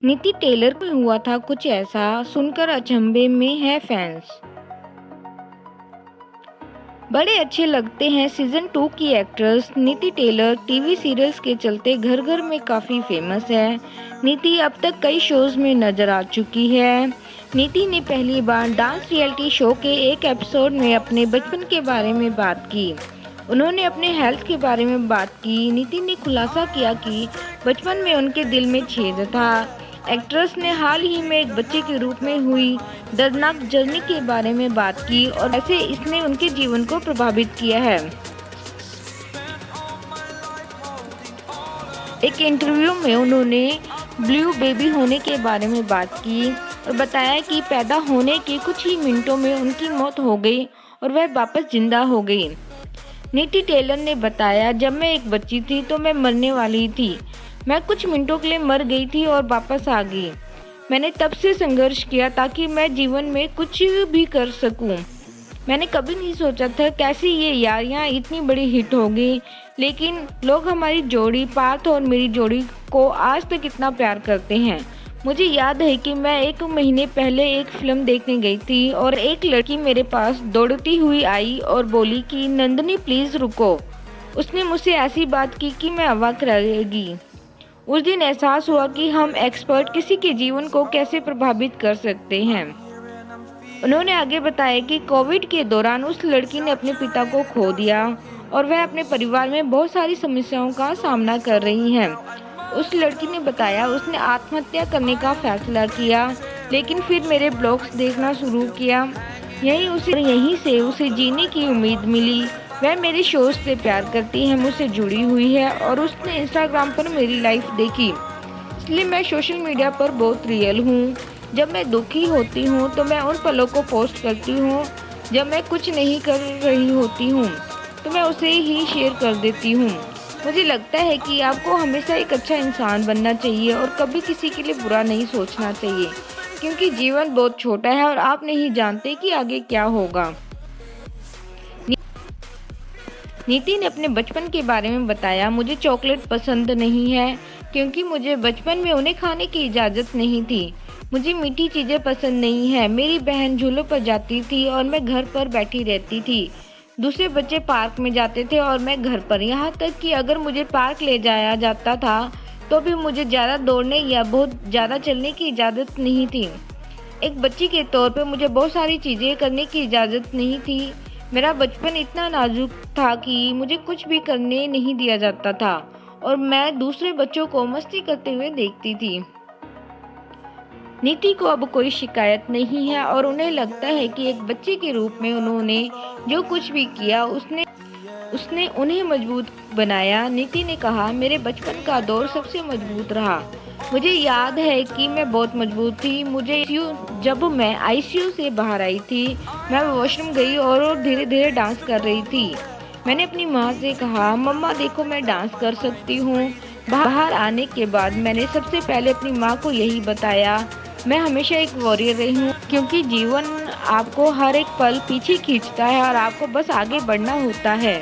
नीति टेलर को हुआ था कुछ ऐसा, सुनकर अचंभे में है फैंस। बड़े अच्छे लगते हैं सीजन 2 की एक्ट्रेस नीति टेलर टीवी सीरियल्स के चलते घर घर में काफ़ी फेमस है। नीति अब तक कई शोज में नजर आ चुकी है। नीति ने पहली बार डांस रियलिटी शो के एक एपिसोड में अपने बचपन के बारे में बात की। उन्होंने अपने हेल्थ के बारे में बात की। नीति ने खुलासा किया कि बचपन में उनके दिल में छेद था। एक्ट्रेस ने हाल ही में एक बच्चे के रूप में हुई दर्दनाक जर्नी के बारे में बात की और ऐसे इसने उनके जीवन को प्रभावित किया है। एक इंटरव्यू में उन्होंने ब्लू बेबी होने के बारे में बात की और बताया कि पैदा होने के कुछ ही मिनटों में उनकी मौत हो गई और वह वापस जिंदा हो गई। नीति टेलर ने बताया, जब मैं एक बच्ची थी तो मैं मरने वाली थी। मैं कुछ मिनटों के लिए मर गई थी और वापस आ गई। मैंने तब से संघर्ष किया ताकि मैं जीवन में कुछ भी कर सकूं। मैंने कभी नहीं सोचा था कैसे ये यारियां इतनी बड़ी हिट होगी, लेकिन लोग हमारी जोड़ी पार्थ और मेरी जोड़ी को आज तक इतना प्यार करते हैं। मुझे याद है कि मैं 1 महीने पहले एक फिल्म देखने गई थी और एक लड़की मेरे पास दौड़ती हुई आई और बोली कि नंदिनी प्लीज़ रुको। उसने मुझसे ऐसी बात की कि मैं अवाक रह गई। उस दिन एहसास हुआ कि हम एक्सपर्ट किसी के जीवन को कैसे प्रभावित कर सकते हैं। उन्होंने आगे बताया कि कोविड के दौरान उस लड़की ने अपने पिता को खो दिया और वह अपने परिवार में बहुत सारी समस्याओं का सामना कर रही हैं। उस लड़की ने बताया, उसने आत्महत्या करने का फैसला किया, लेकिन फिर मेरे ब्लॉग्स देखना शुरू किया। यहीं से उसे जीने की उम्मीद मिली। वह मेरे शोज से प्यार करती है, मुझसे जुड़ी हुई है और उसने इंस्टाग्राम पर मेरी लाइफ देखी। इसलिए मैं सोशल मीडिया पर बहुत रियल हूँ। जब मैं दुखी होती हूँ तो मैं उन पलों को पोस्ट करती हूँ। जब मैं कुछ नहीं कर रही होती हूँ तो मैं उसे ही शेयर कर देती हूँ। मुझे लगता है कि आपको हमेशा एक अच्छा इंसान बनना चाहिए और कभी किसी के लिए बुरा नहीं सोचना चाहिए, क्योंकि जीवन बहुत छोटा है और आप नहीं जानते कि आगे क्या होगा। नीति ने अपने बचपन के बारे में बताया, मुझे चॉकलेट पसंद नहीं है क्योंकि मुझे बचपन में उन्हें खाने की इजाज़त नहीं थी। मुझे मीठी चीज़ें पसंद नहीं है। मेरी बहन झूलों पर जाती थी और मैं घर पर बैठी रहती थी। दूसरे बच्चे पार्क में जाते थे और मैं घर पर। यहाँ तक कि अगर मुझे पार्क ले जाया जाता था तो भी मुझे ज़्यादा दौड़ने या बहुत ज़्यादा चलने की इजाज़त नहीं थी। एक बच्ची के तौर पर मुझे बहुत सारी चीज़ें करने की इजाज़त नहीं थी। मेरा बचपन इतना नाजुक था कि मुझे कुछ भी करने नहीं दिया जाता था और मैं दूसरे बच्चों को मस्ती करते हुए देखती थी। नीति को अब कोई शिकायत नहीं है और उन्हें लगता है कि एक बच्चे के रूप में उन्होंने जो कुछ भी किया उसने उन्हें मजबूत बनाया। नीति ने कहा, मेरे बचपन का दौर सबसे मजबूत रहा। मुझे याद है कि मैं बहुत मजबूत थी। जब मैं आईसीयू से बाहर आई थी, मैं वॉशरूम गई और धीरे धीरे डांस कर रही थी। मैंने अपनी माँ से कहा, मम्मा देखो मैं डांस कर सकती हूँ। बाहर आने के बाद मैंने सबसे पहले अपनी माँ को यही बताया। मैं हमेशा एक वॉरियर रही हूँ, क्योंकि जीवन आपको हर एक पल पीछे खींचता है और आपको बस आगे बढ़ना होता है।